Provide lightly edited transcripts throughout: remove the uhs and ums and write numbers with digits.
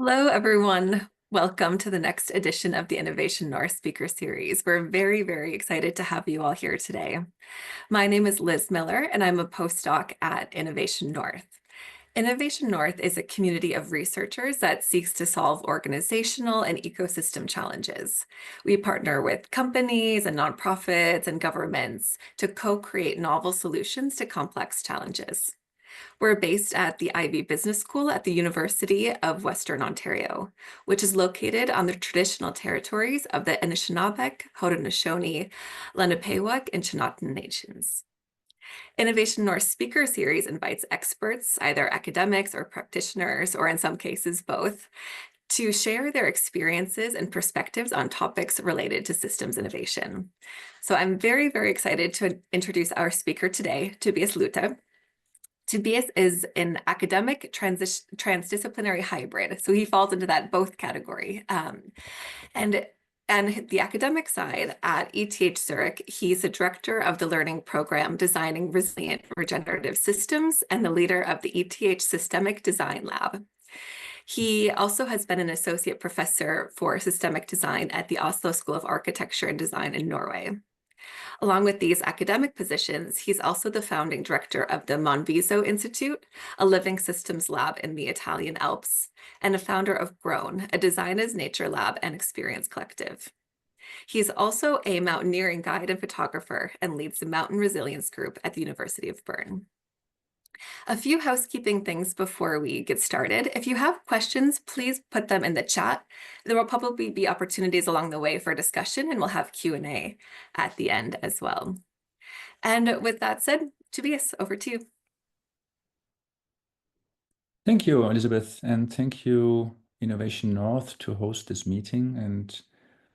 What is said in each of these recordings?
Hello, everyone. Welcome to the next edition of the Innovation North Speaker Series. We're very, very excited to have you all here today. My name is Liz Miller, and I'm a postdoc at Innovation North. Innovation North is a community of researchers that seeks to solve organizational and ecosystem challenges. We partner with companies and nonprofits and governments to co-create novel solutions to complex challenges. We're based at the Ivey Business School at the University of Western Ontario, which is located on the traditional territories of the Anishinaabeg, Haudenosaunee, Lenapehoik, and Chinootan nations. Innovation North Speaker Series invites experts, either academics or practitioners, or in some cases both, to share their experiences and perspectives on topics related to systems innovation. So I'm very, very excited to introduce our speaker today, Tobias Luthe. Tobias is an academic transdisciplinary hybrid, so he falls into that both category. And the academic side at ETH Zürich, he's the director of the learning program Designing Resilient Regenerative Systems and the leader of the ETH Systemic Design Lab. He also has been an associate professor for systemic design at the Oslo School of Architecture and Design in Norway. Along with these academic positions, he's also the founding director of the MonViso Institute, a living systems lab in the Italian Alps, and a founder of Grown, a design as nature lab and experience collective. He's also a mountaineering guide and photographer and leads the Mountain Resilience Group at the University of Bern. A few housekeeping things before we get started. If you have questions, please put them in the chat. There will probably be opportunities along the way for discussion, and we'll have Q&A at the end as well. And with that said, Tobias, over to you. Thank you, Elizabeth, and thank you, Innovation North, to host this meeting and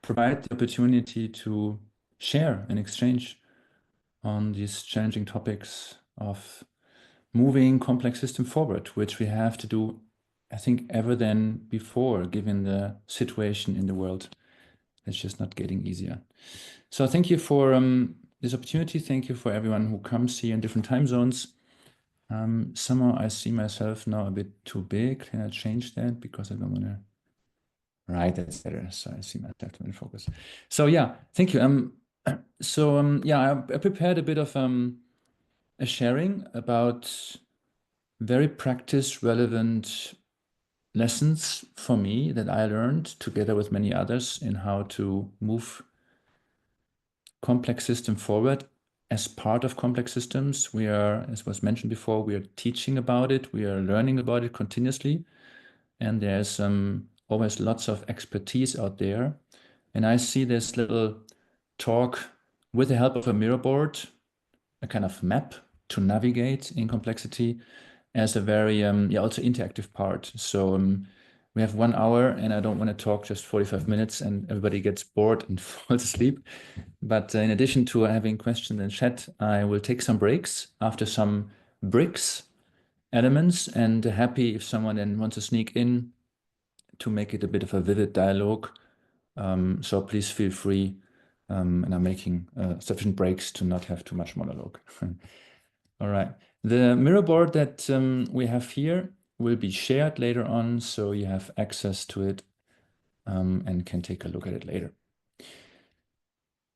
provide the opportunity to share and exchange on these challenging topics of moving complex system forward, which we have to do, I think, ever than before, given the situation in the world. It's just not getting easier. So thank you for this opportunity. Thank you for everyone who comes here in different time zones. Somehow I see myself now a bit too big. Can I change that? Because I don't want to. Right, that's better. So I see myself in focus. So yeah, thank you. Yeah, I prepared a bit of a sharing about very practice relevant lessons for me that I learned together with many others in how to move complex system forward. As part of complex systems, we are, as was mentioned before, we are teaching about it, we are learning about it continuously, and there's always lots of expertise out there. And I see this little talk with the help of a mirror board, a kind of map to navigate in complexity, as a very also interactive part. So we have 1 hour, and I don't want to talk just 45 minutes and everybody gets bored and falls asleep. But in addition to having questions in chat, I will take some breaks after some bricks elements, and happy if someone then wants to sneak in to make it a bit of a vivid dialogue. So please feel free, and I'm making sufficient breaks to not have too much monologue. All right. The mirror board that we have here will be shared later on, so you have access to it and can take a look at it later.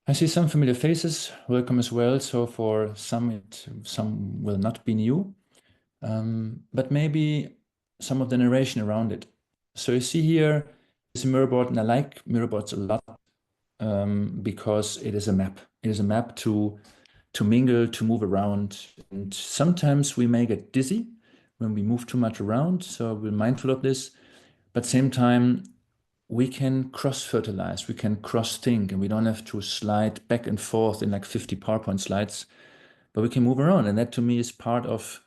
I see some familiar faces. Welcome as well. So for some will not be new, but maybe some of the narration around it. So you see here is a mirror board, and I like mirror boards a lot because it is a map. It is a map to mingle, to move around. And sometimes we may get dizzy when we move too much around. So we're mindful of this. But at the same time, we can cross-fertilize, we can cross-think, and we don't have to slide back and forth in like 50 PowerPoint slides, but we can move around. And that to me is part of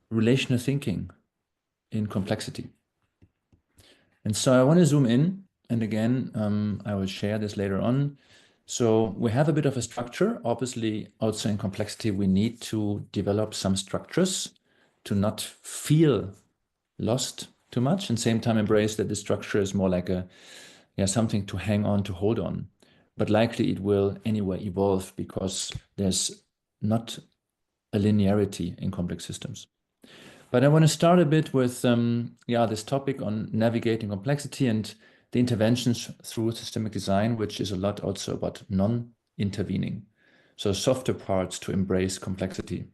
relational thinking in complexity. And so I want to zoom in. And again, I will share this later on. So we have a bit of a structure. Obviously, also in complexity, we need to develop some structures to not feel lost too much, and same time embrace that the structure is more like a something to hang on, to hold on. But likely it will anyway evolve because there's not a linearity in complex systems. But I want to start a bit with this topic on navigating complexity and the interventions through systemic design, which is a lot also about non-intervening. So softer parts to embrace complexity,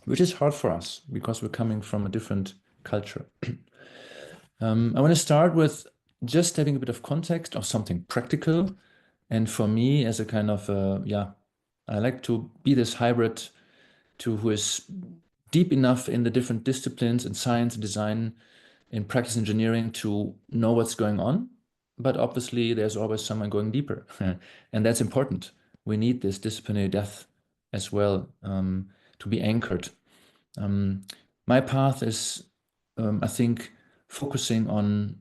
which is hard for us because we're coming from a different culture. I want to start with just having a bit of context of something practical. And for me, as a kind of, I like to be this hybrid to who is deep enough in the different disciplines in science and design, in practice engineering to know what's going on. But obviously, there's always someone going deeper. And that's important. We need this disciplinary depth as well to be anchored. My path is, I think, focusing on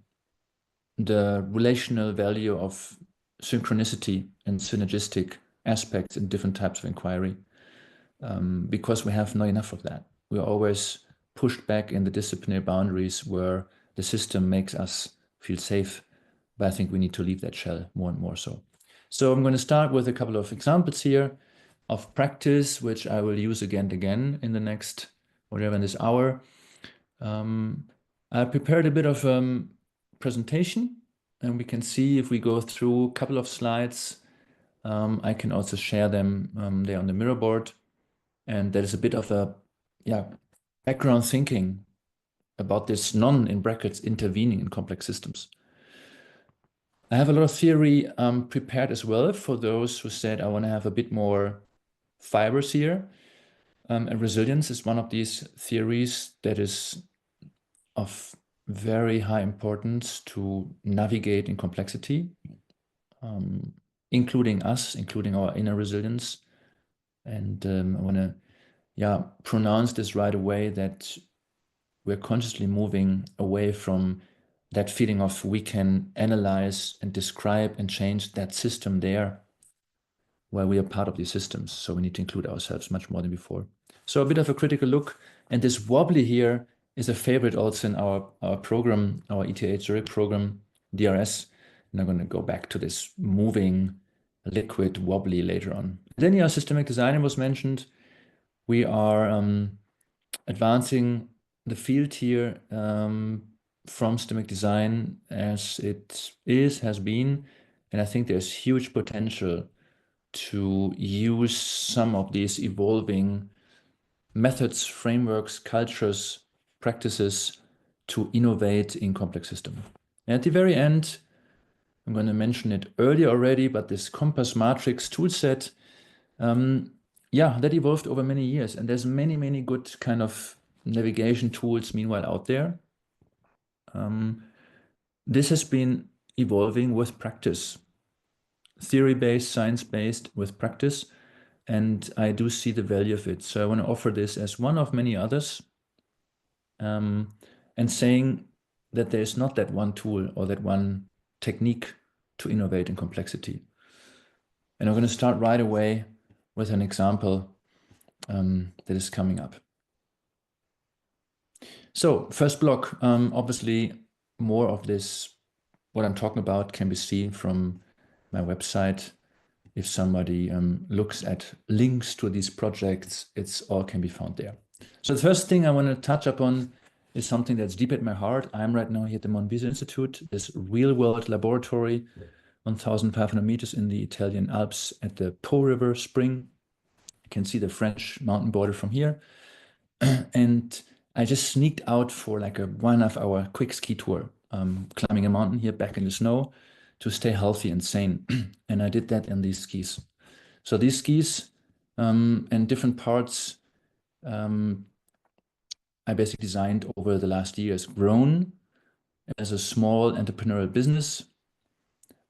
the relational value of synchronicity and synergistic aspects in different types of inquiry, because we have not enough of that. We're always pushed back in the disciplinary boundaries where the system makes us feel safe, but I think we need to leave that shell more and more so. So I'm going to start with a couple of examples here of practice, which I will use again and again in the next, whatever, in this hour. I prepared a bit of presentation, and we can see if we go through a couple of slides. I can also share them there on the Miro board, and there is a bit of a background thinking about this in brackets intervening in complex systems. I have a lot of theory prepared as well for those who said I want to have a bit more fibers here. And resilience is one of these theories that is of very high importance to navigate in complexity, including us, including our inner resilience. And I want to pronounce this right away, that we're consciously moving away from that feeling of we can analyze and describe and change that system there, where we are part of these systems. So we need to include ourselves much more than before. So a bit of a critical look. And this wobbly here is a favorite also in our program, our ETH Zürich program, DRRS. And I'm going to go back to this moving liquid wobbly later on. Linear systemic design was mentioned. We are advancing the field here from systemic design as it has been. And I think there's huge potential to use some of these evolving methods, frameworks, cultures, practices to innovate in complex systems. And at the very end, I'm going to mention it earlier already, but this compass matrix toolset, that evolved over many years. And there's many, many good kind of navigation tools meanwhile out there. This has been evolving with practice, theory-based, science-based with practice. And I do see the value of it. So I want to offer this as one of many others, and saying that there's not that one tool or that one technique to innovate in complexity. And I'm going to start right away with an example that is coming up. So first block, obviously more of this, what I'm talking about, can be seen from my website. If somebody looks at links to these projects, it's all can be found there. So the first thing I want to touch upon is something that's deep at my heart. I'm right now here at the MonViso Institute, this real-world laboratory, 1,500 meters in the Italian Alps at the Po River spring. You can see the French mountain border from here. And I just sneaked out for like a 1.5 hour quick ski tour, climbing a mountain here back in the snow to stay healthy and sane. And I did that in these skis. So these skis and different parts I basically designed over the last years, grown as a small entrepreneurial business,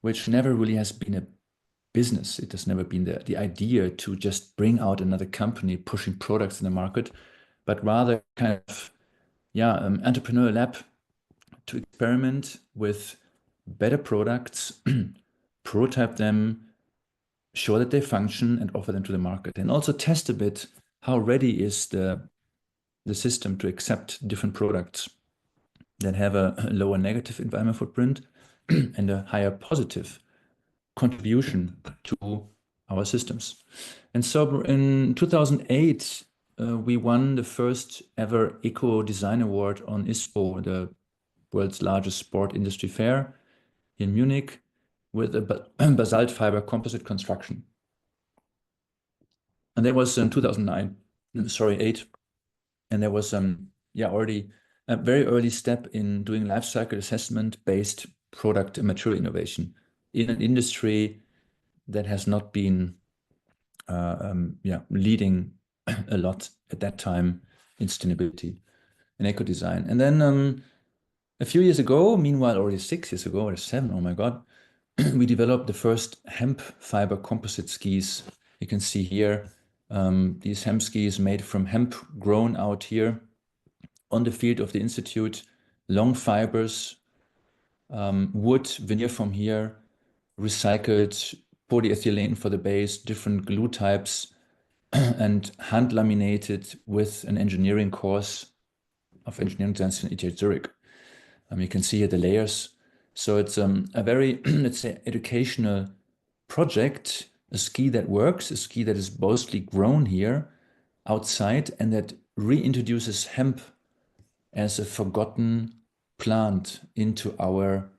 which never really has been a business. It has never been the idea to just bring out another company pushing products in the market, but rather kind of, entrepreneurial lab to experiment with better products, prototype them, show that they function and offer them to the market, and also test a bit how ready is the system to accept different products that have a lower negative environmental footprint and a higher positive contribution to our systems. And so in 2008, we won the first ever Eco Design Award on ISPO, the world's largest sport industry fair in Munich, with a basalt fiber composite construction. And that was in 2009, sorry, 8. And there was already a very early step in doing life cycle assessment based product and material innovation in an industry that has not been leading a lot at that time in sustainability and eco design. And then a few years ago, meanwhile, already 6 years ago or 7, oh my God, we developed the first hemp fiber composite skis. You can see here these hemp skis made from hemp grown out here on the field of the institute, long fibers, wood, veneer from here, recycled polyethylene for the base, different glue types, and hand laminated with an engineering course of engineering design in ETH Zürich. You can see here the layers. So it's a very, let's say, educational project, a ski that works, a ski that is mostly grown here outside and that reintroduces hemp as a forgotten plant into our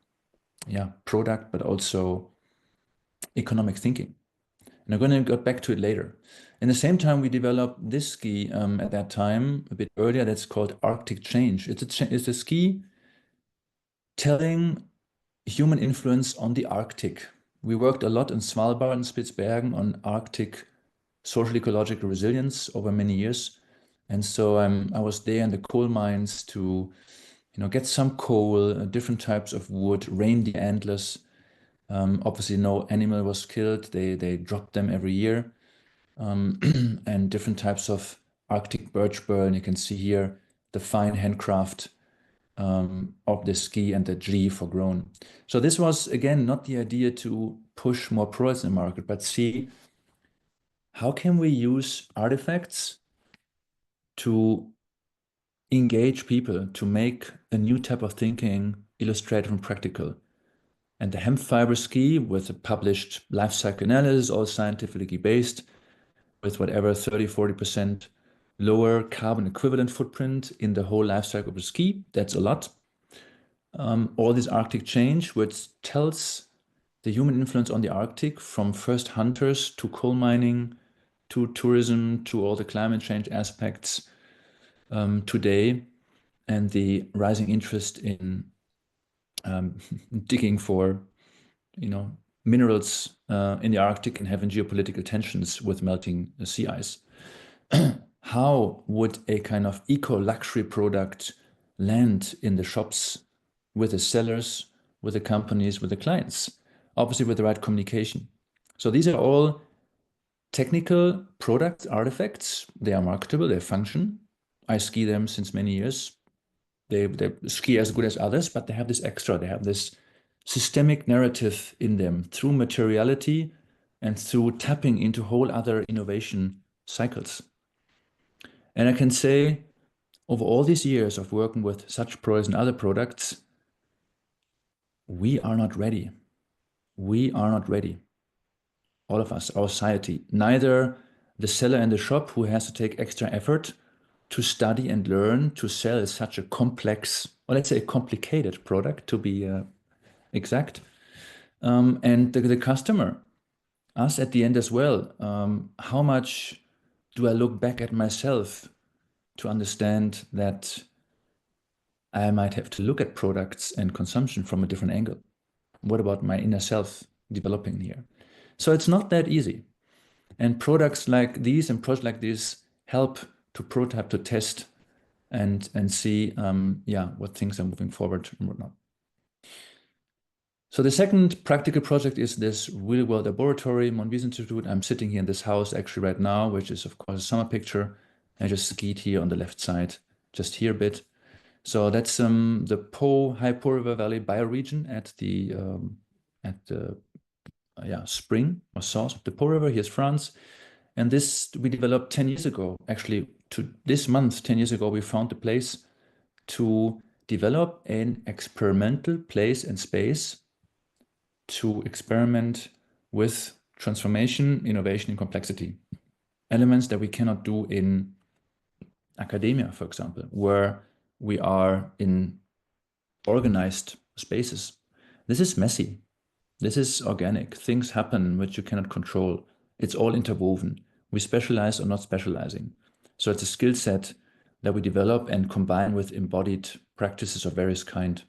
product, but also economic thinking. And I'm going to get back to it later. In the same time, we developed this ski at that time, a bit earlier, that's called Arctic Change. It's a ski telling human influence on the Arctic. We worked a lot in Svalbard and Spitsbergen on Arctic social-ecological resilience over many years. And so I was there in the coal mines to get some coal, different types of wood, reindeer antlers. Obviously, no animal was killed. They dropped them every year. And different types of Arctic birch burn. You can see here the fine handcraft of the ski and the G for grown. So this was, again, not the idea to push more products in the market, but see how can we use artifacts to engage people, to make a new type of thinking illustrative and practical. And the hemp fiber ski with a published life cycle analysis, all scientifically based, with whatever 30-40% lower carbon equivalent footprint in the whole life cycle of the ski. That's a lot. All this Arctic change, which tells the human influence on the Arctic from first hunters to coal mining, to tourism, to all the climate change aspects today, and the rising interest in digging for, minerals in the Arctic and having geopolitical tensions with melting sea ice. How would a kind of eco-luxury product land in the shops with the sellers, with the companies, with the clients? Obviously with the right communication. So these are all technical products, artifacts. They are marketable, they function. I ski them since many years. They ski as good as others, but they have this extra, they have this systemic narrative in them through materiality and through tapping into whole other innovation cycles. And I can say, over all these years of working with such products and other products, we are not ready. We are not ready. All of us, our society, neither the seller in the shop who has to take extra effort to study and learn to sell such a complex, or let's say a complicated product to be exact, and the customer, us at the end as well. How much do I look back at myself to understand that I might have to look at products and consumption from a different angle? What about my inner self developing here? So it's not that easy. And products like these and projects like this help to prototype, to test, and see what things are moving forward and whatnot. So the second practical project is this real world laboratory, MonViso Institute. I'm sitting here in this house actually right now, which is of course a summer picture. I just skied here on the left side, just here a bit. So that's the High Po River Valley bioregion at the spring or source of the Po River. Here's France. And this we developed 10 years ago. Actually, to this month, 10 years ago, we found the place to develop an experimental place and space to experiment with transformation, innovation, and complexity. Elements that we cannot do in academia, for example, where we are in organized spaces. This is messy. This is organic. Things happen which you cannot control. It's all interwoven. We specialize or not specializing. So it's a skill set that we develop and combine with embodied practices of various kind,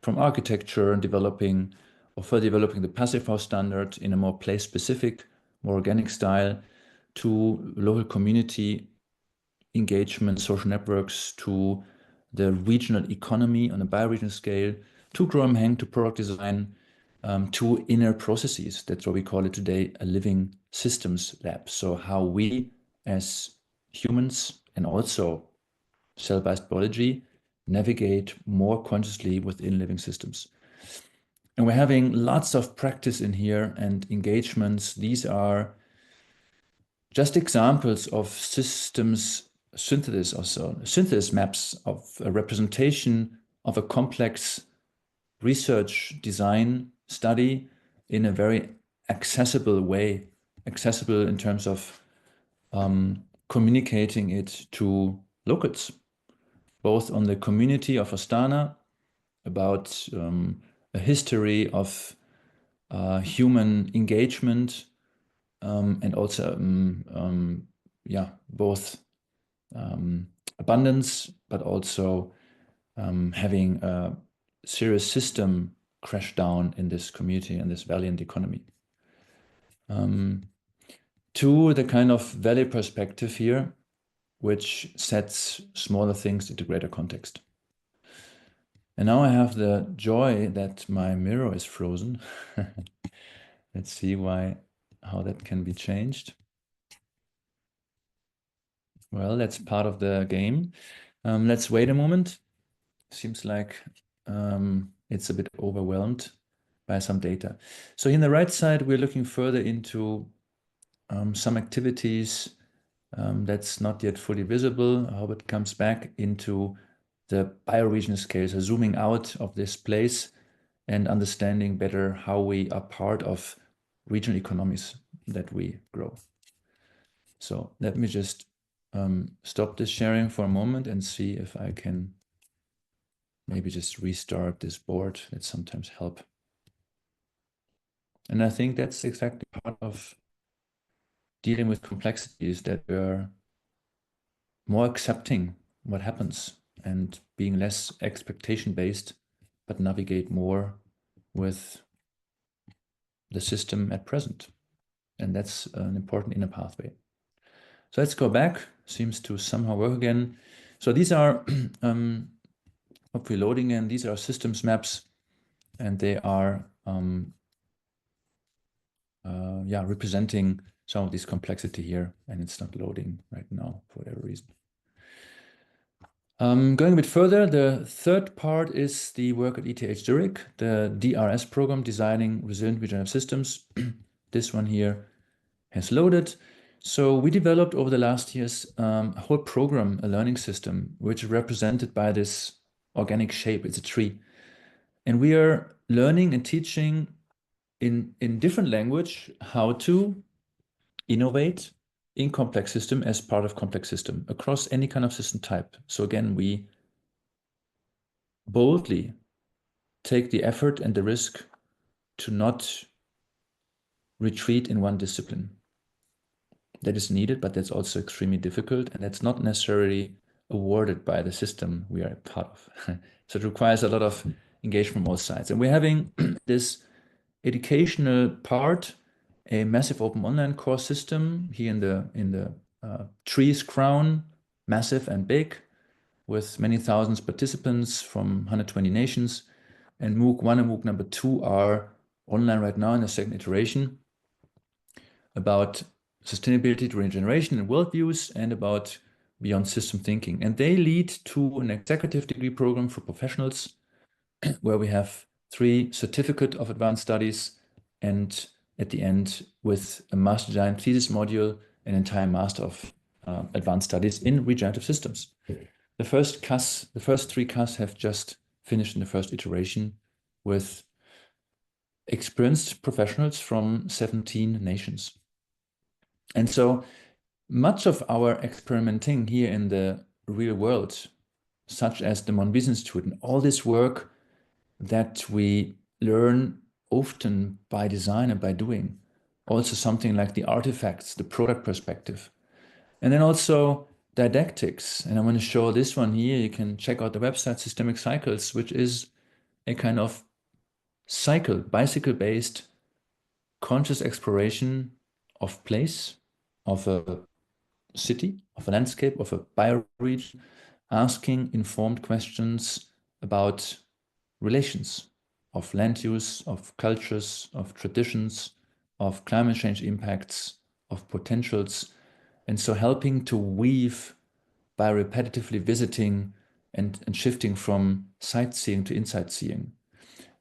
from architecture and developing the passive house standard in a more place-specific, more organic style, to local community engagement, social networks, to the regional economy on a bioregional scale, to grow hemp, to product design, to inner processes. That's what we call it today, a living systems lab. So how we as humans and also cell-based biology navigate more consciously within living systems. And we're having lots of practice in here and engagements. These are just examples of systems synthesis, also synthesis maps of a representation of a complex research design study in a very accessible way, accessible in terms of communicating it to locals, both on the community of Astana, about a history of human engagement, and also both abundance, but also having a serious system crash down in this community and this valley and economy. To the kind of valley perspective here, which sets smaller things into greater context. And now I have the joy that my mirror is frozen. Let's see how that can be changed. Well, that's part of the game. Let's wait a moment. Seems like it's a bit overwhelmed by some data. So in the right side, we're looking further into some activities that's not yet fully visible. I hope it comes back into the bioregional scale, so zooming out of this place and understanding better how we are part of regional economies that we grow. So let me just stop this sharing for a moment and see if I can maybe just restart this board. That sometimes help. And I think that's exactly part of dealing with complexities, that we're more accepting what happens and being less expectation based, but navigate more with the system at present. And that's an important inner pathway. So let's go back. Seems to somehow work again. So these are hopefully loading in. These are systems maps, and they are representing some of this complexity here, and it's not loading right now for whatever reason. Going a bit further, the third part is the work at ETH Zürich, the DRRS program, Designing Resilient Regenerative Systems. This one here has loaded. So we developed over the last years a whole program, a learning system, which is represented by this organic shape. It's a tree. And we are learning and teaching in different language how to innovate in complex system as part of complex system across any kind of system type. So again, we boldly take the effort and the risk to not retreat in one discipline. That is needed, but that's also extremely difficult, and that's not necessarily awarded by the system we are part of. So it requires a lot of engagement from all sides. And we're having this educational part, a massive open online course system here in the tree's crown, massive and big, with many thousands participants from 120 nations. And MOOC 1 and MOOC number 2 are online right now in the second iteration, about sustainability, regeneration, and worldviews, and about beyond system thinking. And they lead to an executive degree program for professionals, where we have 3 certificate of advanced studies, and at the end with a master design thesis module, an entire master of advanced studies in regenerative systems. The first 3 CAS have just finished in the first iteration with experienced professionals from 17 nations. And so much of our experimenting here in the real world, such as the MonViso Institute and all this work that we learn often by design and by doing. Also something like the artifacts, the product perspective. And then also didactics. And I want to show this one here. You can check out the website Systemic Cycles, which is a kind of cycle, bicycle-based conscious exploration of place, of a city, of a landscape, of a bioregion, asking informed questions about relations of land use, of cultures, of traditions, of climate change impacts, of potentials. And so helping to weave by repetitively visiting and shifting from sightseeing to insight seeing.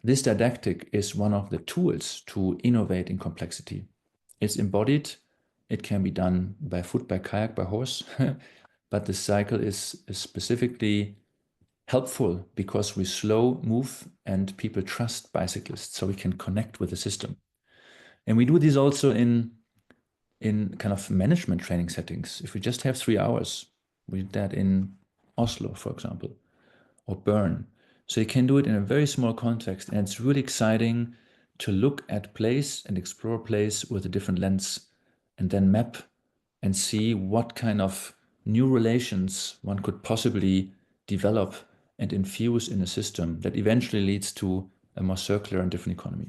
This didactic is one of the tools to innovate in complexity. It's embodied. It can be done by foot, by kayak, by horse, but the cycle is specifically helpful because we slow move and people trust bicyclists, so we can connect with the system. And we do this also in kind of management training settings. If we just have 3 hours, we did that in Oslo, for example, or Bern. So you can do it in a very small context, and it's really exciting to look at place and explore place with a different lens, and then map and see what kind of new relations one could possibly develop and infuse in a system that eventually leads to a more circular and different economy.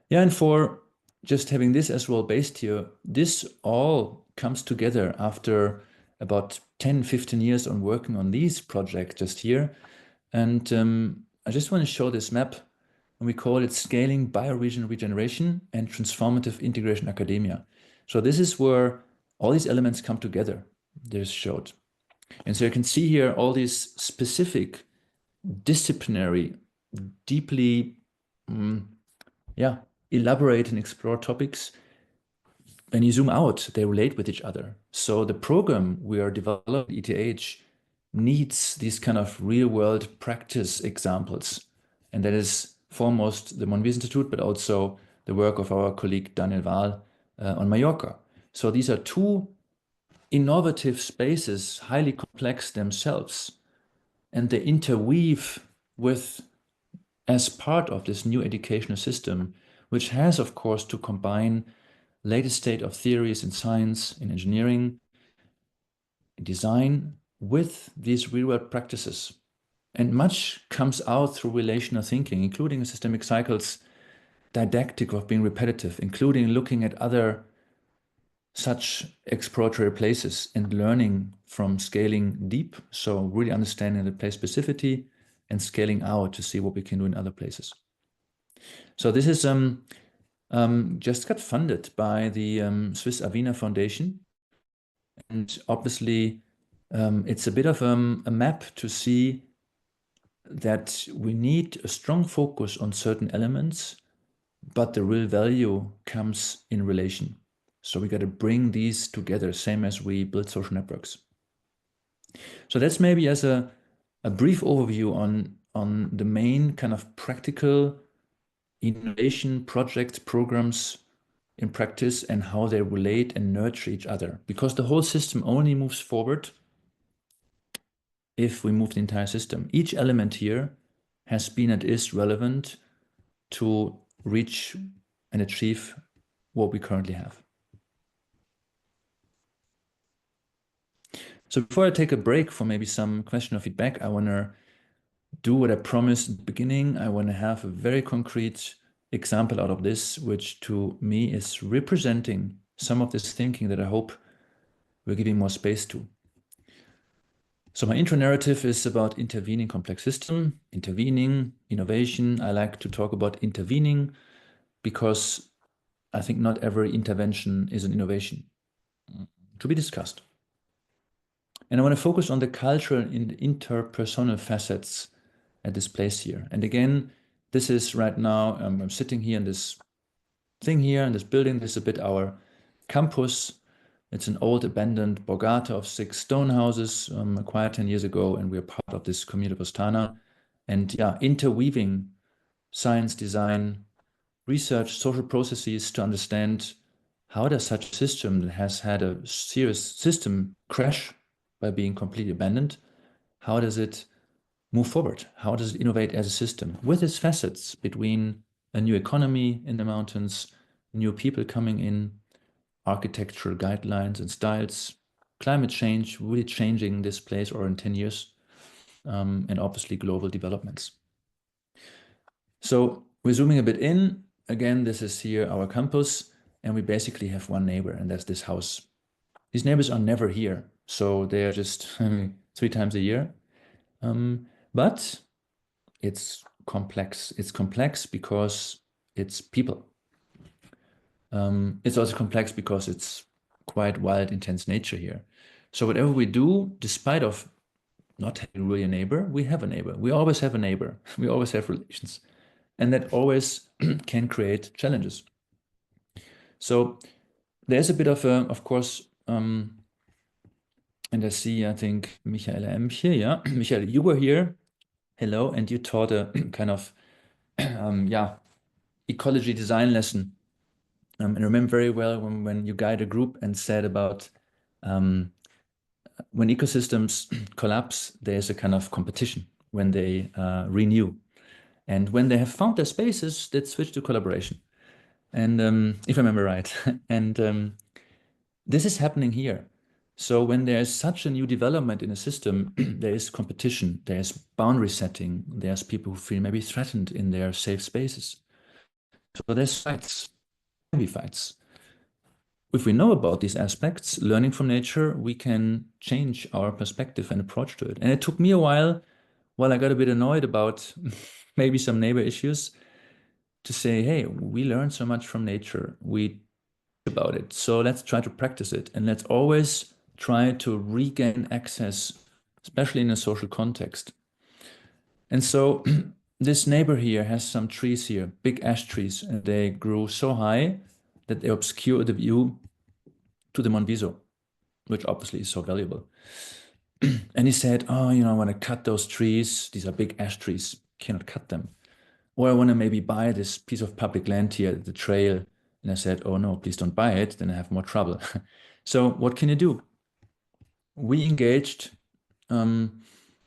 Yeah, and for just having this as well based here, this all comes together after about 10, 15 years on working on these projects just here. And I just want to show this map, and we call it Scaling Bioregional Regeneration and Transformative Integration Academia. So this is where all these elements come together, they're showed. And so you can see here all these specific, disciplinary, deeply, elaborate and explore topics. When you zoom out, they relate with each other. So the program we are developing, ETH, needs these kind of real-world practice examples. And that is foremost the MonViso Institute, but also the work of our colleague Daniel Wahl on Mallorca. So these are two innovative spaces, highly complex themselves, and they interweave with, as part of this new educational system, which has, of course, to combine latest state of theories in science, in engineering, in design, with these real-world practices. And much comes out through relational thinking, including systemic cycles, didactic of being repetitive, including looking at other such exploratory places and learning from scaling deep, so really understanding the place specificity, and scaling out to see what we can do in other places. So this is just got funded by the Swiss Avina Foundation, and obviously it's a bit of a map to see that we need a strong focus on certain elements, but the real value comes in relation. So we got to bring these together, same as we build social networks. So that's maybe as a brief overview on the main kind of practical innovation project programs in practice and how they relate and nurture each other. Because the whole system only moves forward if we move the entire system. Each element here has been and is relevant to reach and achieve what we currently have. So before I take a break for maybe some question or feedback, I want to do what I promised at the beginning. I want to have a very concrete example out of this, which to me is representing some of this thinking that I hope we're giving more space to. So my intro narrative is about intervening complex system, intervening, innovation. I like to talk about intervening because I think not every intervention is an innovation. To be discussed. And I want to focus on the cultural and interpersonal facets at this place here. And again, this is right now, I'm sitting here in this thing here in this building. This is a bit our campus. It's an old abandoned borgata of 6 stone houses acquired 10 years ago, and we're part of this community of Astana. And yeah, interweaving science, design, research, social processes to understand how does such a system that has had a serious system crash by being completely abandoned, how does it move forward? How does it innovate as a system with its facets between a new economy in the mountains, new people coming in, architectural guidelines and styles, climate change really changing this place or in 10 years, and obviously global developments. So we're zooming a bit in. Again, this is here our campus, and we basically have one neighbor, and that's this house. These neighbors are never here, so they are just 3 times a year. But it's complex. It's complex because it's people. It's also complex because it's quite wild, intense nature here. So whatever we do, despite of not having really a neighbor, we have a neighbor. We always have a neighbor. We always have relations. And that always can create challenges. So there's a bit of a, of course, and I see, I think, Michael M. here, yeah. Michael, you were here. Hello, and you taught a kind of, ecology design lesson. And I remember very well when you guide a group and said about when ecosystems collapse, there's a kind of competition when they renew. And when they have found their spaces, they switch to collaboration. And if I remember right, and this is happening here. So when there's such a new development in a system, there is competition, there's boundary setting, there's people who feel maybe threatened in their safe spaces. So there's fights, heavy fights. If we know about these aspects, learning from nature, we can change our perspective and approach to it. And it took me a while I got a bit annoyed about maybe some neighbor issues, to say, hey, we learn so much from nature. We about it. So let's try to practice it. And let's always try to regain access, especially in a social context. And so this neighbor here has some trees here, big ash trees, and they grew so high that they obscure the view to the MonViso, which obviously is so valuable. And he said, oh, I want to cut those trees. These are big ash trees. Cannot cut them. Or I want to maybe buy this piece of public land here at the trail. And I said, oh no, please don't buy it. Then I have more trouble. So what can you do? We engaged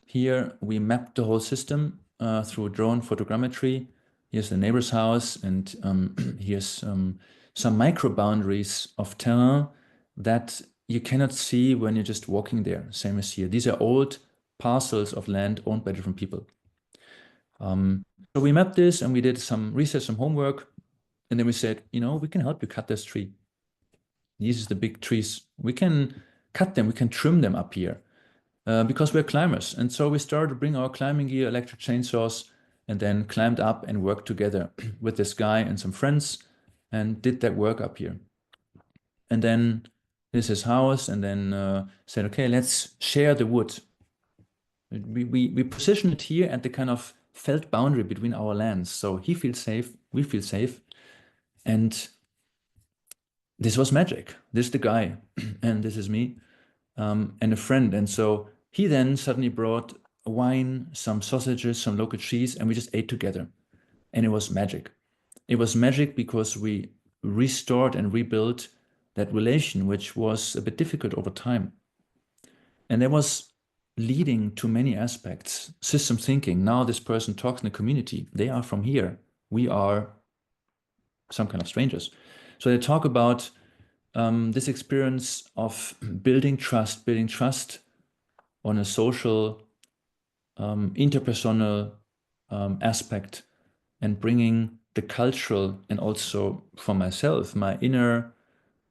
here. We mapped the whole system through drone photogrammetry. Here's the neighbor's house, and here's some micro boundaries of terrain that you cannot see when you're just walking there. Same as here. These are old parcels of land owned by different people. So we mapped this and we did some research, some homework, and then we said, we can help you cut this tree. These are the big trees. We can cut them, we can trim them up here because we're climbers. And so we started to bring our climbing gear, electric chainsaws, and then climbed up and worked together with this guy and some friends and did that work up here. And then this is his house, and then said, okay, let's share the wood. We position it here at the kind of felt boundary between our lands. So he feels safe, we feel safe. And this was magic. This is the guy, and this is me, and a friend. And so he then suddenly brought wine, some sausages, some local cheese, and we just ate together. And it was magic. It was magic because we restored and rebuilt that relation, which was a bit difficult over time. And there was leading to many aspects. System thinking. Now this person talks in the community. They are from here. We are some kind of strangers. So they talk about this experience of building trust on a social, interpersonal aspect, and bringing the cultural and also for myself, my inner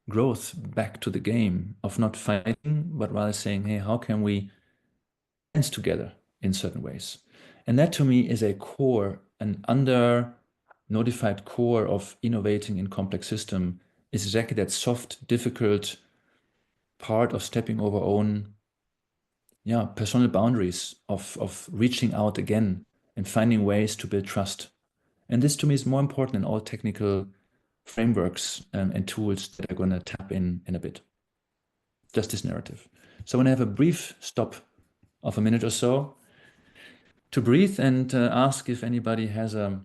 growth back to the game of not fighting, but rather saying, hey, how can we dance together in certain ways? And that to me is a core, an under notified core of innovating in complex system, is exactly that soft, difficult part of stepping over own personal boundaries, of reaching out again and finding ways to build trust. And this to me is more important than all technical frameworks and tools that are going to tap in a bit. Just this narrative. So I want to have a brief stop of a minute or so to breathe and ask if anybody has at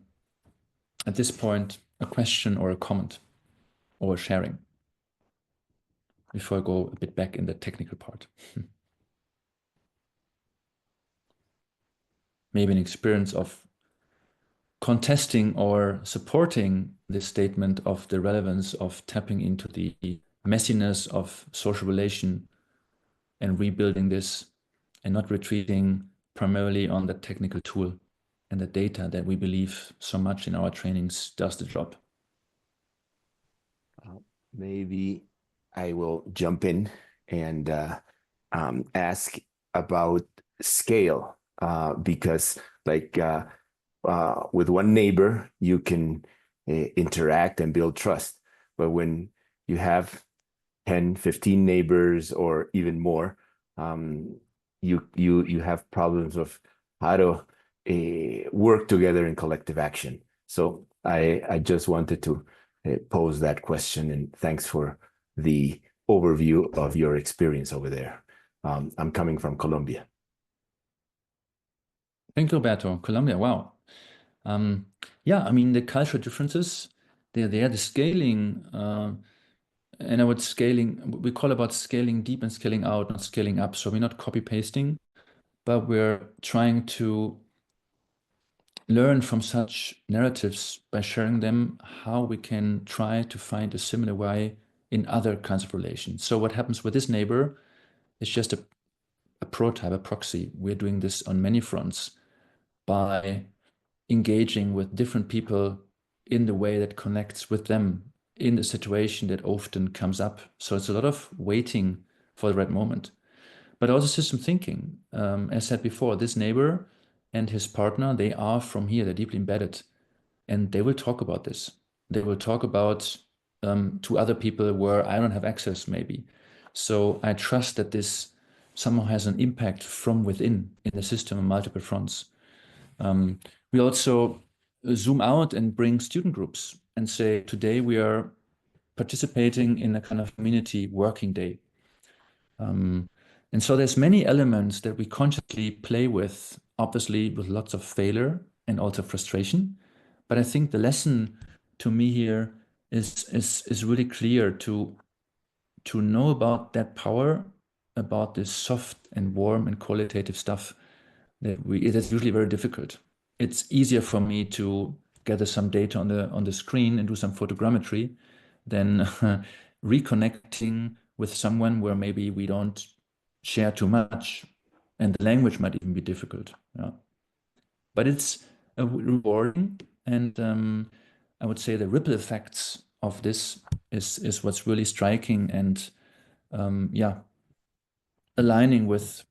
this point a question or a comment or a sharing before I go a bit back in the technical part. maybe an experience of contesting or supporting this statement of the relevance of tapping into the messiness of social relation and rebuilding this and not retreating primarily on the technical tool and the data that we believe so much in our trainings does the job. Maybe I will jump in and ask about scale, because with one neighbor, you can interact and build trust. But when you have 10, 15 neighbors or even more, you have problems of how to work together in collective action. So I just wanted to pose that question, and thanks for the overview of your experience over there. I'm coming from Colombia. Thank you, Roberto. Colombia, wow. Yeah, I mean, the cultural differences, they're there. The scaling, and we call about scaling deep and scaling out, not scaling up. So we're not copy pasting, but we're trying to learn from such narratives by sharing them, how we can try to find a similar way in other kinds of relations. So what happens with this neighbor is just a prototype, a proxy. We're doing this on many fronts by engaging with different people in the way that connects with them in the situation that often comes up. So it's a lot of waiting for the right moment, but also system thinking. As said before, this neighbor and his partner, they are from here, they're deeply embedded, and they will talk about this. They will talk about to other people where I don't have access maybe. So I trust that this somehow has an impact from within in the system on multiple fronts. We also zoom out and bring student groups and say, today we are participating in a kind of community working day. And so there's many elements that we consciously play with, obviously with lots of failure and also frustration. But I think the lesson to me here is really clear to know about that power, about this soft and warm and qualitative stuff it is usually very difficult. It's easier for me to gather some data on the screen and do some photogrammetry than reconnecting with someone where maybe we don't share too much, and the language might even be difficult. Yeah. But it's rewarding, and I would say the ripple effects of this is what's really striking and aligning with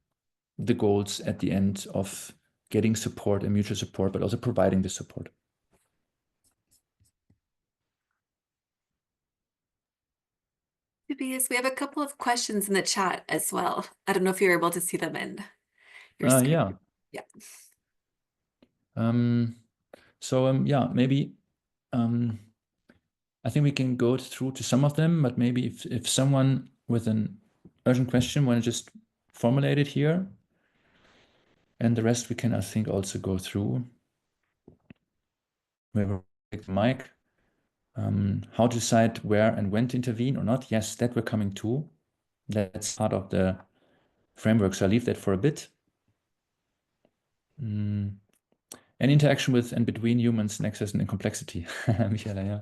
the goals at the end of getting support and mutual support, but also providing the support. Tobias, we have a couple of questions in the chat as well. I don't know if you're able to see them in your screen. Yeah. Yeah. Yeah, maybe I think we can go through to some of them, but maybe if someone with an urgent question want to just formulate it here, and the rest we can, I think, also go through. We will take the mic. How to decide where and when to intervene or not. Yes, that we're coming to. That's part of the framework, so I'll leave that for a bit. And interaction with and between humans, nexus and complexity. Michaela,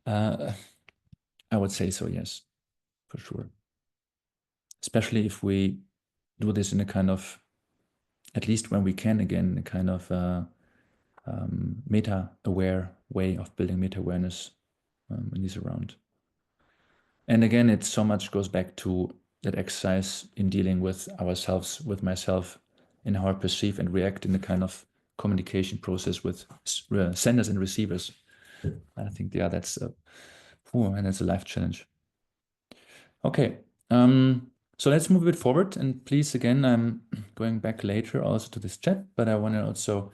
yeah. I would say so, yes, for sure. Especially if we do this in a kind of, at least when we can again, a kind of meta-aware way of building meta-awareness in this around. And again, it so much goes back to that exercise in dealing with ourselves, with myself, and how I perceive and react in the kind of communication process with senders and receivers. I think, yeah, that's and that's a life challenge. Okay, so let's move a bit forward, and please, again, I'm going back later also to this chat, but I want to also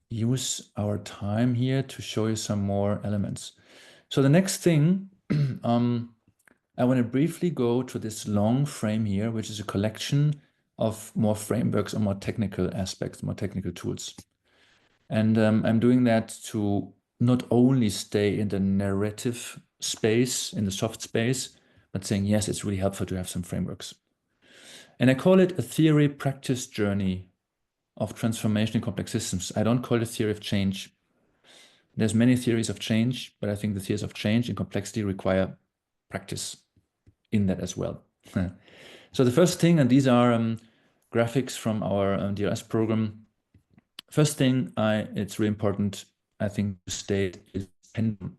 use our time here to show you some more elements. So the next thing, I want to briefly go to this long frame here, which is a collection of more frameworks and more technical aspects, more technical tools. And I'm doing that to not only stay in the narrative space, in the soft space, but saying, yes, it's really helpful to have some frameworks. And I call it a theory practice journey of transformation in complex systems. I don't call it theory of change. There's many theories of change, but I think the theories of change in complexity require practice in that as well. So the first thing, and these are graphics from our DRRS program. First thing, it's really important, I think, to state is pendulum.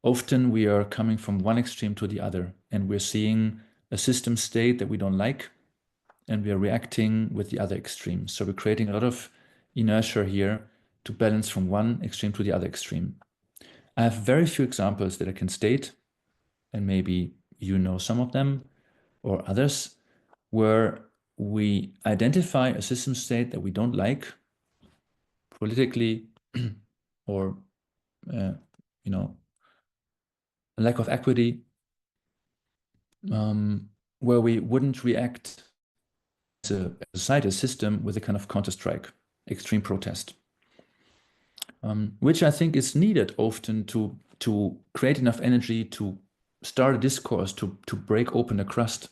Often we are coming from one extreme to the other, and we're seeing a system state that we don't like, and we are reacting with the other extreme. So we're creating a lot of inertia here to balance from one extreme to the other extreme. I have very few examples that I can state, and maybe you know some of them or others, where we identify a system state that we don't like politically or a lack of equity, where we wouldn't react as a society, a system, with a kind of counter-strike, extreme protest, which I think is needed often to create enough energy to start a discourse, to break open a crust.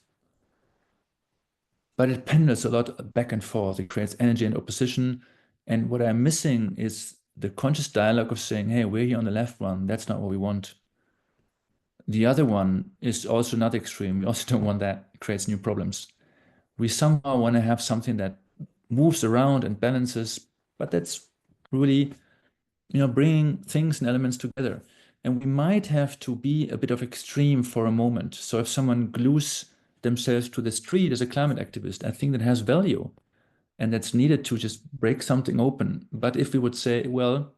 But it pendles a lot back and forth. It creates energy and opposition. And what I'm missing is the conscious dialogue of saying, hey, we're here on the left one. That's not what we want. The other one is also not extreme. We also don't want that. It creates new problems. We somehow want to have something that moves around and balances, but that's really, bringing things and elements together. And we might have to be a bit of extreme for a moment. So if someone glues themselves to the street as a climate activist, I think that has value and that's needed to just break something open. But if we would say, well,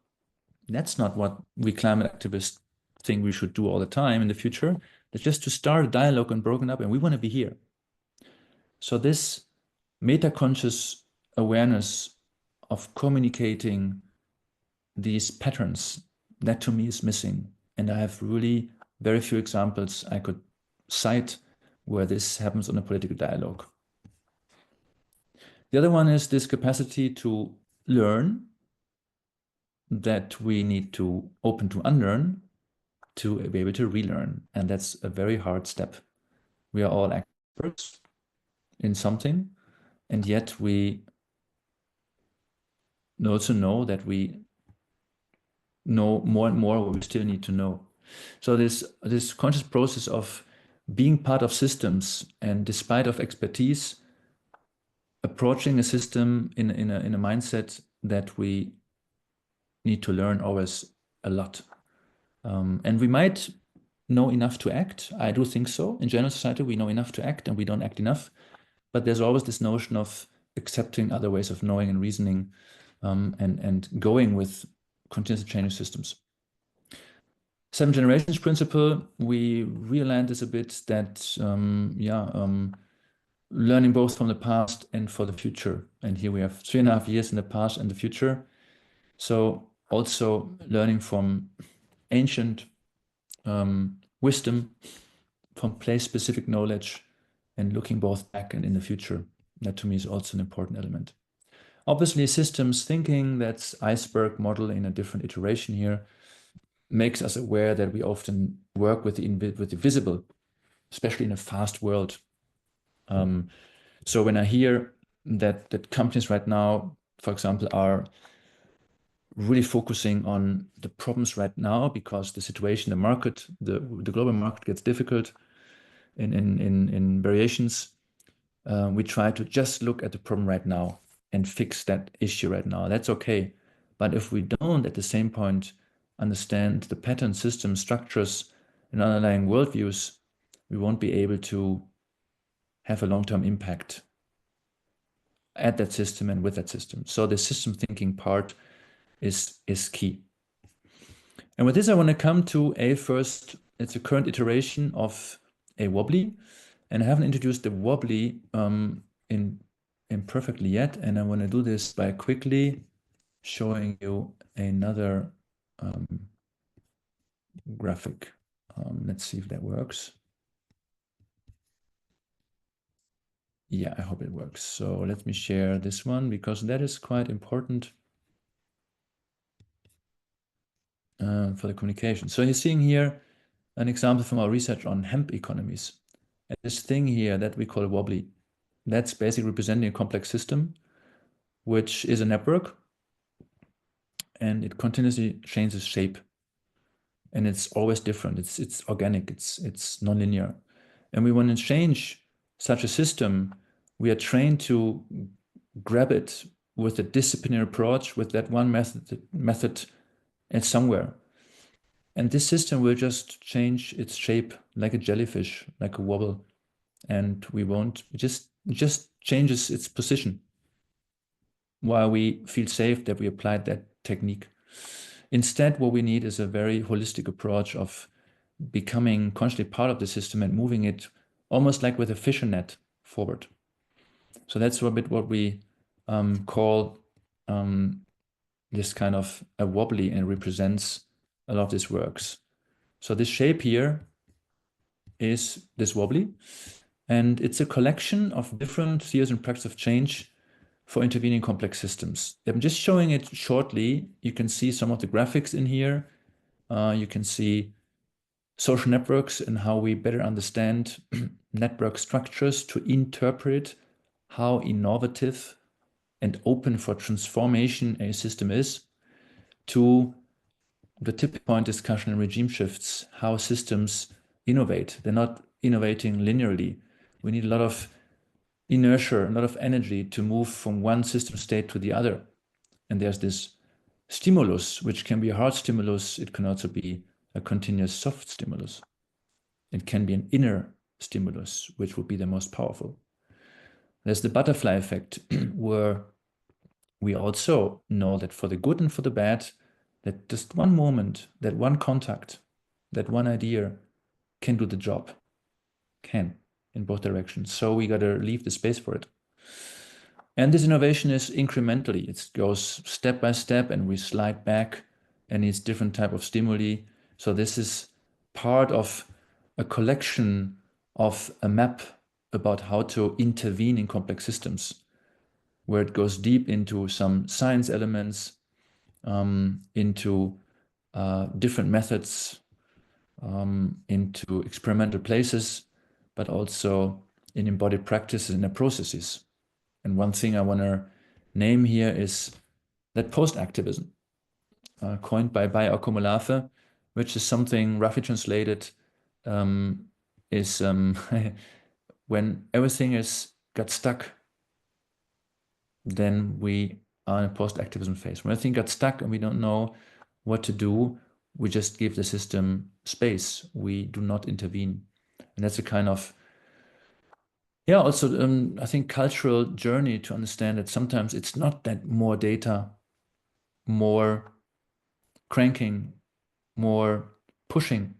that's not what we climate activists think we should do all the time in the future, that's just to start a dialogue and broken up, and we want to be here. So this meta-conscious awareness of communicating these patterns, that to me is missing. And I have really very few examples I could cite where this happens on a political dialogue. The other one is this capacity to learn that we need to open to unlearn to be able to relearn. And that's a very hard step. We are all experts in something, and yet we also know that we know more and more what we still need to know. So this conscious process of being part of systems and despite of expertise, approaching a system in a mindset that we need to learn always a lot. And we might know enough to act. I do think so. In general society, we know enough to act and we don't act enough. But there's always this notion of accepting other ways of knowing and reasoning and going with continuously changing systems. 7 generations principle, we realigned this a bit that, learning both from the past and for the future. And here we have 3.5 years in the past and the future. So also learning from ancient wisdom, from place-specific knowledge, and looking both back and in the future. That to me is also an important element. Obviously, systems thinking, that's iceberg model in a different iteration here, makes us aware that we often work with the visible, especially in a fast world. So when I hear that companies right now, for example, are really focusing on the problems right now because the situation, the market, the global market gets difficult in variations, we try to just look at the problem right now and fix that issue right now. That's okay. But if we don't at the same point understand the pattern, systems, structures, and underlying worldviews, we won't be able to have a long-term impact at that system and with that system. So the system thinking part is key. And with this, I want to come to first, it's a current iteration of a wobbly. And I haven't introduced the wobbly imperfectly yet. And I want to do this by quickly showing you another graphic. Let's see if that works. Yeah, I hope it works. So let me share this one because that is quite important for the communication. So you're seeing here an example from our research on hemp economies. And this thing here that we call a wobbly, that's basically representing a complex system which is a network, and it continuously changes shape. And it's always different. It's organic, it's nonlinear. And we want to change such a system. We are trained to grab it with a disciplinary approach, with that one method and somewhere. And this system will just change its shape like a jellyfish, like a wobble. And we won't, it just changes its position while we feel safe that we applied that technique. Instead, what we need is a very holistic approach of becoming consciously part of the system and moving it almost like with a fishing net forward. So that's a bit what we call this kind of a wobbly, and represents a lot of these works. So this shape here is this wobbly, and it's a collection of different theories and practices of change for intervening complex systems. I'm just showing it shortly. You can see some of the graphics in here. You can see social networks and how we better understand network structures to interpret how innovative and open for transformation a system is, to the tipping point discussion in regime shifts, how systems innovate. They're not innovating linearly. We need a lot of inertia, a lot of energy to move from one system state to the other. And there's this stimulus, which can be a hard stimulus. It can also be a continuous soft stimulus. It can be an inner stimulus, which would be the most powerful. There's the butterfly effect, where we also know that for the good and for the bad, that just one moment, that one contact, that one idea can do the job, in both directions. So we got to leave the space for it. And this innovation is incrementally. It goes step by step, and we slide back, and it's different type of stimuli. So this is part of a collection of a map about how to intervene in complex systems, where it goes deep into some science elements, into different methods, into experimental places, but also in embodied practices and the processes. And one thing I want to name here is that post-activism, coined by bio-composite, which is something roughly translated is when everything got stuck, then we are in a post-activism phase. When everything got stuck and we don't know what to do, we just give the system space. We do not intervene. And that's a kind of, also, I think, cultural journey to understand that sometimes it's not that more data, more cranking, more pushing,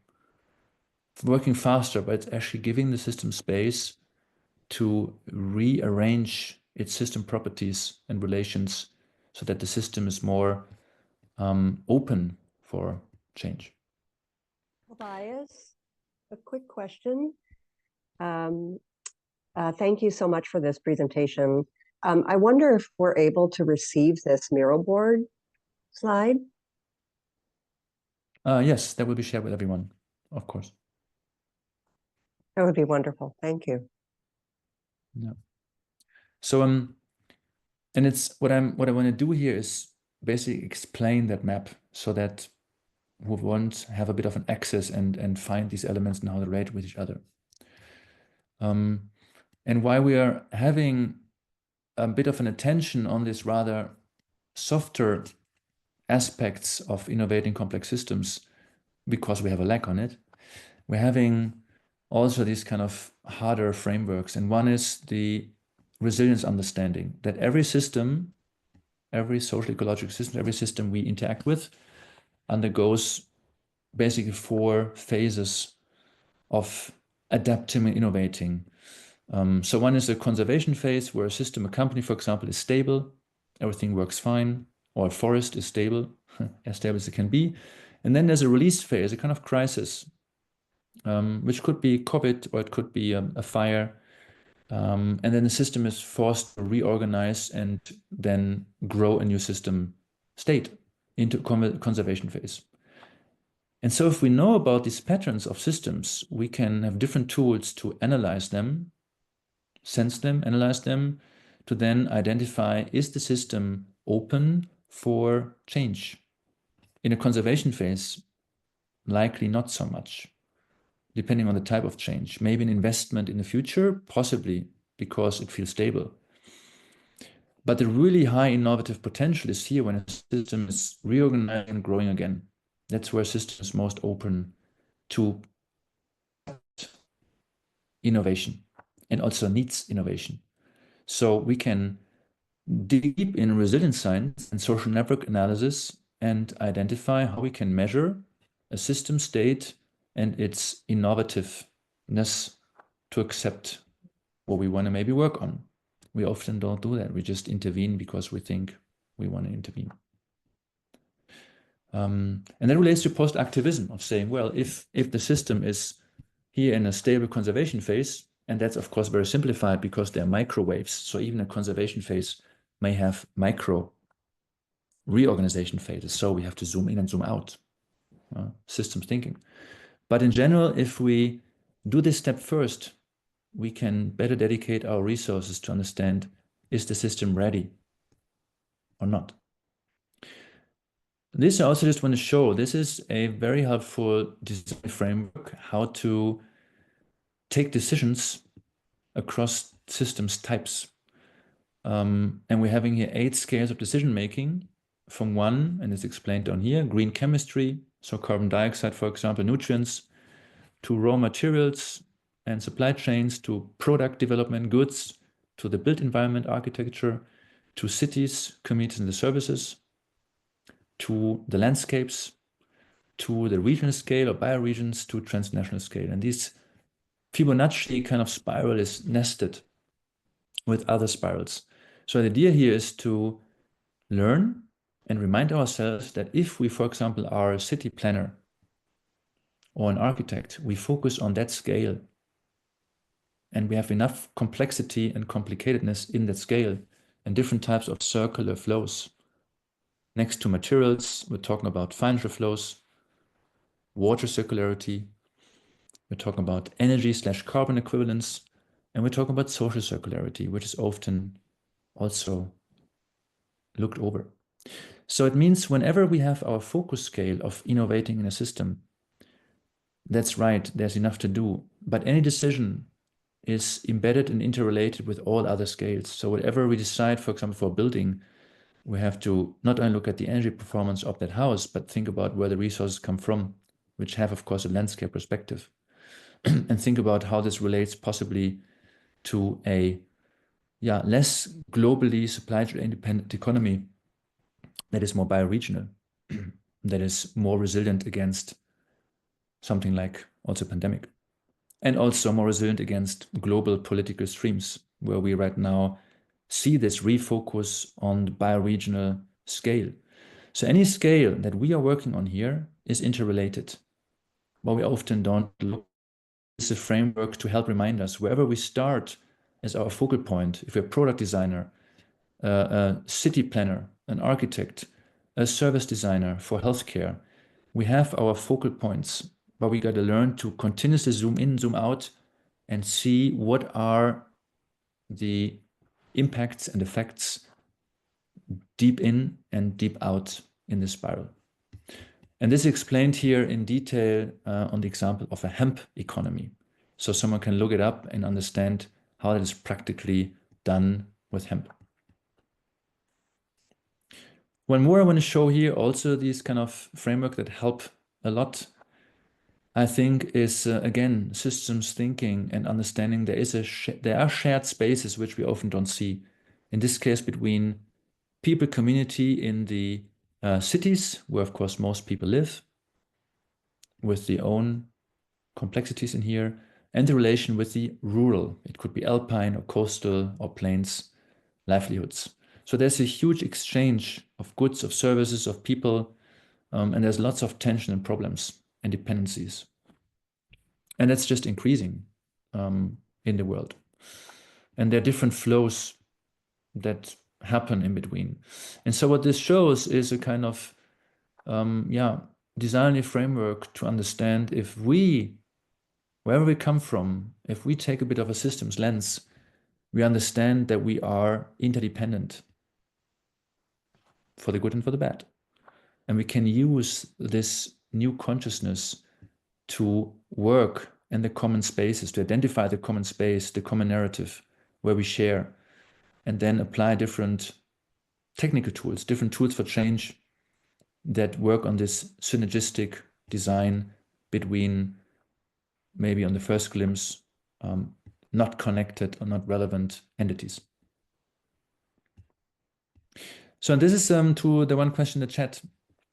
working faster, but it's actually giving the system space to rearrange its system properties and relations so that the system is more open for change. Tobias, a quick question. Thank you so much for this presentation. I wonder if we're able to receive this mural board slide. Yes, that will be shared with everyone, of course. That would be wonderful. Thank you. Yeah. So and it's what I want to do here is basically explain that map so that who want have a bit of an access and find these elements and how they relate with each other. And why we are having a bit of an attention on this rather softer aspects of innovating complex systems, because we have a lack on it, we're having also these kind of harder frameworks. And one is the resilience understanding that every system, every social ecological system, every system we interact with undergoes basically 4 phases of adapting and innovating. So one is the conservation phase, where a system, a company, for example, is stable, everything works fine, or a forest is stable, as stable as it can be. And then there's a release phase, a kind of crisis, which could be COVID, or it could be a fire. And then the system is forced to reorganize and then grow a new system state into conservation phase. And so if we know about these patterns of systems, we can have different tools to analyze them, sense them, analyze them, to then identify, is the system open for change? In a conservation phase, likely not so much, depending on the type of change. Maybe an investment in the future, possibly because it feels stable. But the really high innovative potential is here when a system is reorganizing and growing again. That's where a system is most open to innovation and also needs innovation. So we can dig deep in resilience science and social network analysis and identify how we can measure a system state and its innovativeness to accept what we want to maybe work on. We often don't do that. We just intervene because we think we want to intervene. And that relates to post-activism of saying, well, if the system is here in a stable conservation phase, and that's of course very simplified because they're microwaves. So even a conservation phase may have micro reorganization phases. So we have to zoom in and zoom out, systems thinking. But in general, if we do this step first, we can better dedicate our resources to understand, is the system ready or not? This I also just want to show, this is a very helpful design framework, how to take decisions across systems types. And we're having here 8 scales of decision making from 1, and it's explained down here, green chemistry, so carbon dioxide, for example, nutrients, to raw materials and supply chains, to product development, goods, to the built environment architecture, to cities, communities and the services, to the landscapes, to the regional scale or bioregions, to transnational scale. And this Fibonacci kind of spiral is nested with other spirals. So the idea here is to learn and remind ourselves that if we, for example, are a city planner or an architect, we focus on that scale and we have enough complexity and complicatedness in that scale and different types of circular flows. Next to materials, we're talking about financial flows, water circularity, we're talking about energy/carbon equivalence, and we're talking about social circularity, which is often also looked over. So it means whenever we have our focus scale of innovating in a system, that's right, there's enough to do, but any decision is embedded and interrelated with all other scales. So whatever we decide, for example, for a building, we have to not only look at the energy performance of that house, but think about where the resources come from, which have, of course, a landscape perspective. And think about how this relates possibly to a less globally supply chain independent economy that is more bioregional, that is more resilient against something like also pandemic, and also more resilient against global political streams, where we right now see this refocus on the bioregional scale. So any scale that we are working on here is interrelated, but we often don't look. It's a framework to help remind us wherever we start as our focal point. If we're a product designer, a city planner, an architect, a service designer for healthcare, we have our focal points, but we got to learn to continuously zoom in, zoom out, and see what are the impacts and effects deep in and deep out in the spiral. And this is explained here in detail on the example of a hemp economy. So someone can look it up and understand how it is practically done with hemp. One more I want to show here, also these kind of framework that help a lot, I think, is again, systems thinking and understanding there are shared spaces which we often don't see. In this case, between people community in the cities, where of course most people live, with their own complexities in here, and the relation with the rural. It could be alpine or coastal or plains livelihoods. So there's a huge exchange of goods, of services, of people, and there's lots of tension and problems and dependencies. And that's just increasing in the world. And there are different flows that happen in between. And so what this shows is a kind of designing a framework to understand if we, wherever we come from, if we take a bit of a systems lens we understand that we are interdependent for the good and for the bad. And we can use this new consciousness to work in the common spaces, to identify the common space, the common narrative where we share, and then apply different technical tools, different tools for change that work on this synergistic design between, maybe on the first glimpse, not connected or not relevant entities. So this is to the one question in the chat: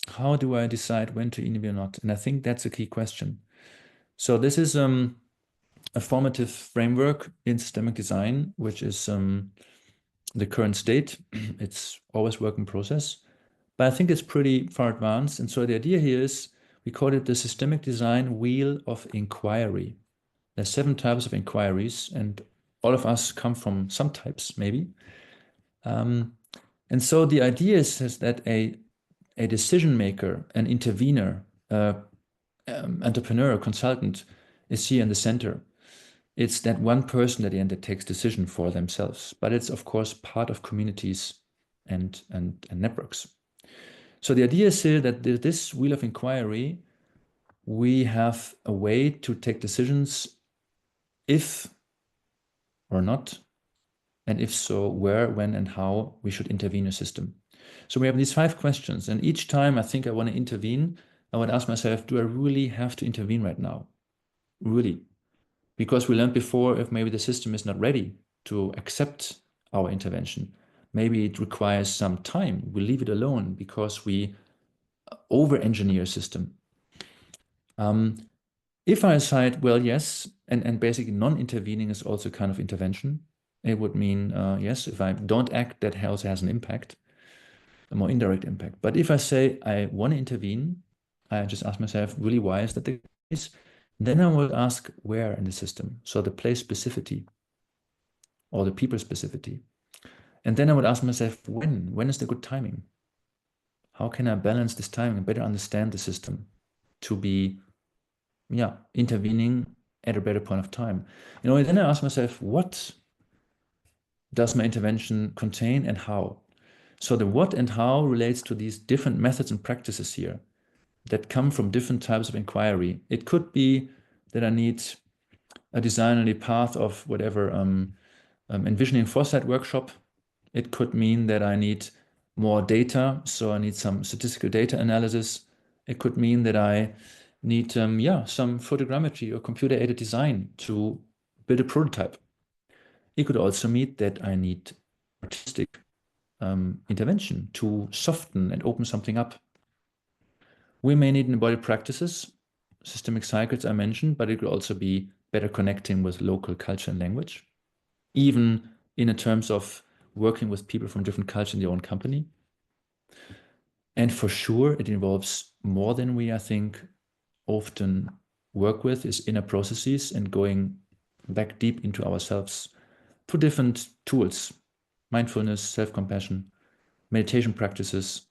how do I decide when to interview or not? And I think that's a key question. So this is a formative framework in systemic design, which is the current state. It's always work in process, but I think it's pretty far advanced. And so the idea here is, we call it the systemic design wheel of inquiry. There's 7 types of inquiries, and all of us come from some types, maybe. And so the idea is that a decision maker, an intervener, entrepreneur, consultant is here in the center. It's that one person at the end that takes decision for themselves, but it's of course part of communities and networks. So the idea is here that this wheel of inquiry, we have a way to take decisions if or not, and if so, where, when, and how we should intervene in a system. So we have these 5 questions, and each time I think I want to intervene, I would ask myself, do I really have to intervene right now? Really? Because we learned before, if maybe the system is not ready to accept our intervention, maybe it requires some time. We leave it alone because we over-engineer a system. If I decide, well, yes, and basically non-intervening is also kind of intervention. It would mean, yes, if I don't act, that also has an impact, a more indirect impact. But if I say I want to intervene, I just ask myself, really, why is that the case? Then I will ask where in the system. So the place specificity or the people specificity. And then I would ask myself, when is the good timing? How can I balance this timing and better understand the system to be intervening at a better point of time? Then I ask myself, what does my intervention contain and how? So the what and how relates to these different methods and practices here that come from different types of inquiry. It could be that I need a design path of whatever envisioning foresight workshop. It could mean that I need more data, so I need some statistical data analysis. It could mean that I need some photogrammetry or computer-aided design to build a prototype. It could also mean that I need artistic intervention to soften and open something up. We may need embodied practices, systemic cycles I mentioned, but it could also be better connecting with local culture and language, even in terms of working with people from different cultures in their own company. And for sure, it involves more than we, I think, often work with, is inner processes and going back deep into ourselves through different tools, mindfulness, self-compassion, meditation practices,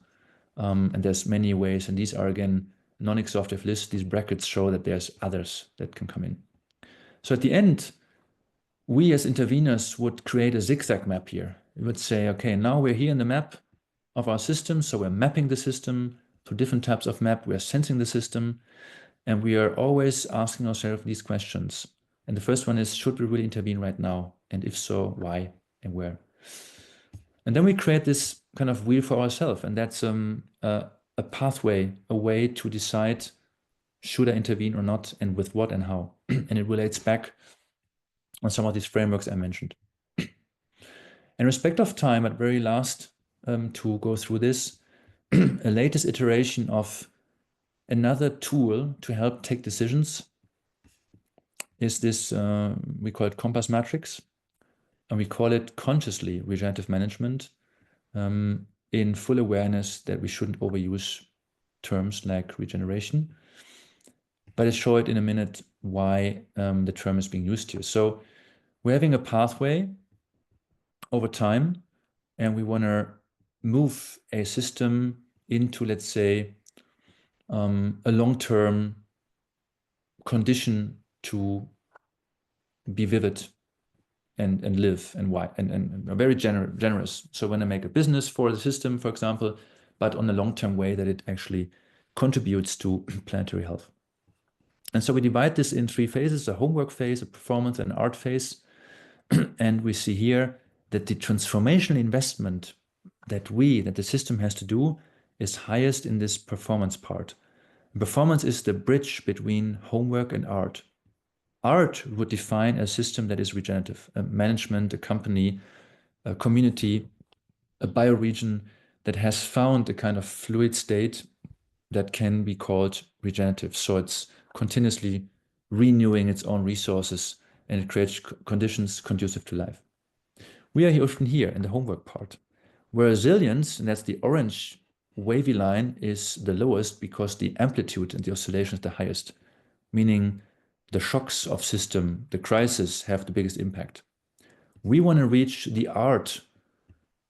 and there's many ways, and these are again non-exhaustive lists. These brackets show that there's others that can come in. So at the end, we as interveners would create a zigzag map here. We would say, okay, now we're here in the map of our system, so we're mapping the system to different types of map, we're sensing the system, and we are always asking ourselves these questions. And the first one is, should we really intervene right now? And if so, why and where? And then we create this kind of wheel for ourselves, and that's a pathway, a way to decide, should I intervene or not, and with what and how? And it relates back on some of these frameworks I mentioned. In respect of time, at very last, to go through this, a latest iteration of another tool to help take decisions is this, we call it compass matrix, and we call it consciously regenerative management, in full awareness that we shouldn't overuse terms like regeneration. But I'll show it in a minute why the term is being used here. So we're having a pathway over time, and we want to move a system into, let's say, a long-term condition to be vivid, and live and why and are very generous. So when I make a business for the system, for example, but on a long-term way that it actually contributes to planetary health. And so we divide this in 3 phases: a homework phase, a performance, and art phase. And we see here that the transformational investment that the system has to do is highest in this performance part. Performance is the bridge between homework and art. Art would define a system that is regenerative, a management, a company, a community, a bioregion that has found a kind of fluid state that can be called regenerative. So it's continuously renewing its own resources, and it creates conditions conducive to life. We are often here in the homework part, where resilience, and that's the orange wavy line, is the lowest because the amplitude and the oscillation is the highest, meaning the shocks of system, the crisis, have the biggest impact. We want to reach the art.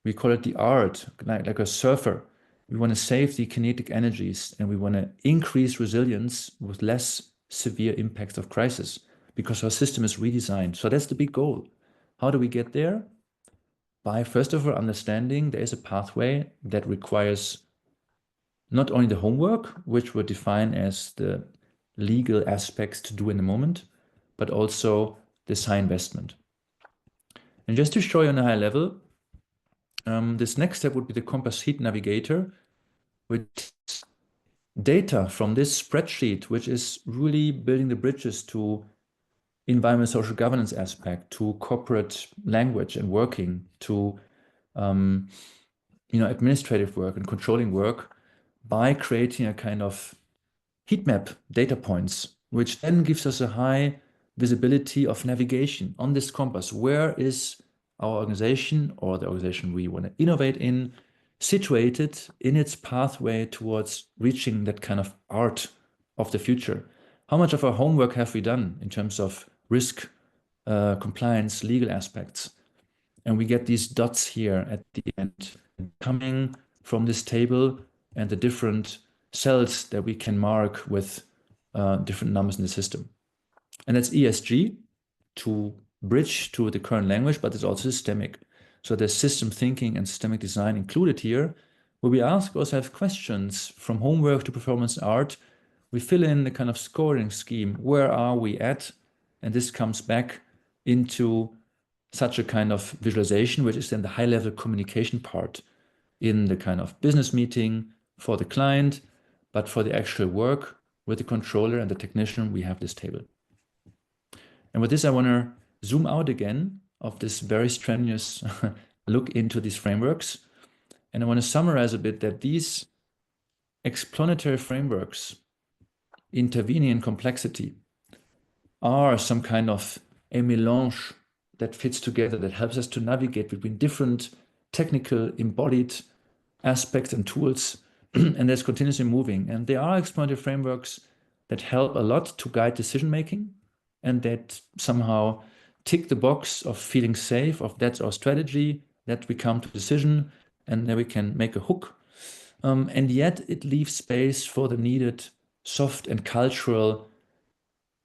We call it the art, like a surfer. We want to save the kinetic energies, and we want to increase resilience with less severe impacts of crisis because our system is redesigned. So that's the big goal. How do we get there? By, first of all, understanding there is a pathway that requires not only the homework, which we define as the legal aspects to do in the moment, but also this high investment. And just to show you on a high level, this next step would be the Compass Heat Navigator, which is data from this spreadsheet, which is really building the bridges to environmental social governance aspect, to corporate language and working, to administrative work and controlling work, by creating a kind of heat map data points, which then gives us a high visibility of navigation on this compass. Where is our organization, or the organization we want to innovate in, situated in its pathway towards reaching that kind of art of the future? How much of our homework have we done in terms of risk, compliance, legal aspects? And we get these dots here at the end coming from this table and the different cells that we can mark with different numbers in the system. And that's ESG to bridge to the current language, but it's also systemic. So there's system thinking and systemic design included here, where we ask ourselves questions from homework to performance art. We fill in the kind of scoring scheme. Where are we at? And this comes back into such a kind of visualization, which is then the high-level communication part in the kind of business meeting for the client, but for the actual work with the controller and the technician, we have this table. And with this, I want to zoom out again of this very strenuous look into these frameworks. And I want to summarize a bit that these explanatory frameworks intervening in complexity are some kind of a melange that fits together, that helps us to navigate between different technical embodied aspects and tools, and that's continuously moving. And there are explanatory frameworks that help a lot to guide decision making, and that somehow tick the box of feeling safe, of that's our strategy, that we come to decision, and then we can make a hook. And yet it leaves space for the needed soft and cultural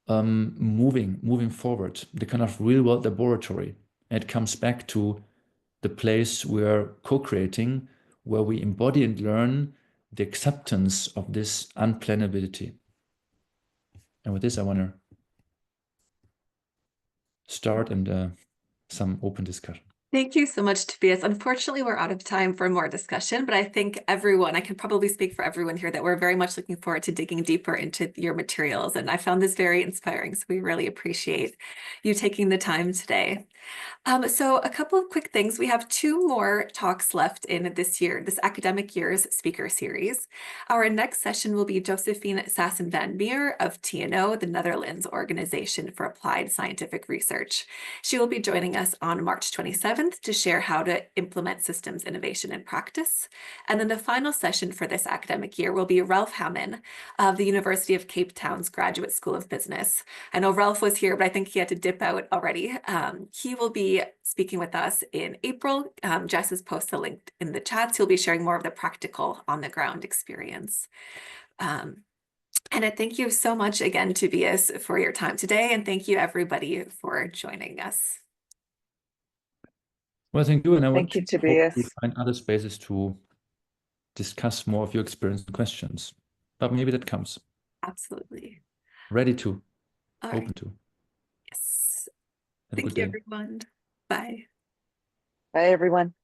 moving forward, the kind of real world laboratory. And it comes back to the place we're co-creating, where we embody and learn the acceptance of this unplannability. And with this, I want to start and some open discussion. Thank you so much, Tobias. Unfortunately, we're out of time for more discussion, but I think I can probably speak for everyone here that we're very much looking forward to digging deeper into your materials. And I found this very inspiring, so we really appreciate you taking the time today. So a couple of quick things. We have 2 more talks left in this academic year's speaker series. Our next session will be Josephine Sassen van Meer of TNO, the Netherlands Organization for Applied Scientific Research. She will be joining us on March 27th to share how to implement systems innovation in practice. And then the final session for this academic year will be Ralph Hammond of the University of Cape Town's Graduate School of Business. I know Ralph was here, but I think he had to dip out already. He will be speaking with us in April. Jess has posted a link in the chats. He'll be sharing more of the practical on-the-ground experience. And I thank you so much again, Tobias, for your time today. And thank you, everybody, for joining us. Well, thank you. And I would Thank you, hope Tobias. we find other spaces to discuss more of your experience and questions. But maybe that comes. Absolutely. Ready to, All open right. to. Yes. Have a Thank good you, day. everyone. Bye. Bye, everyone.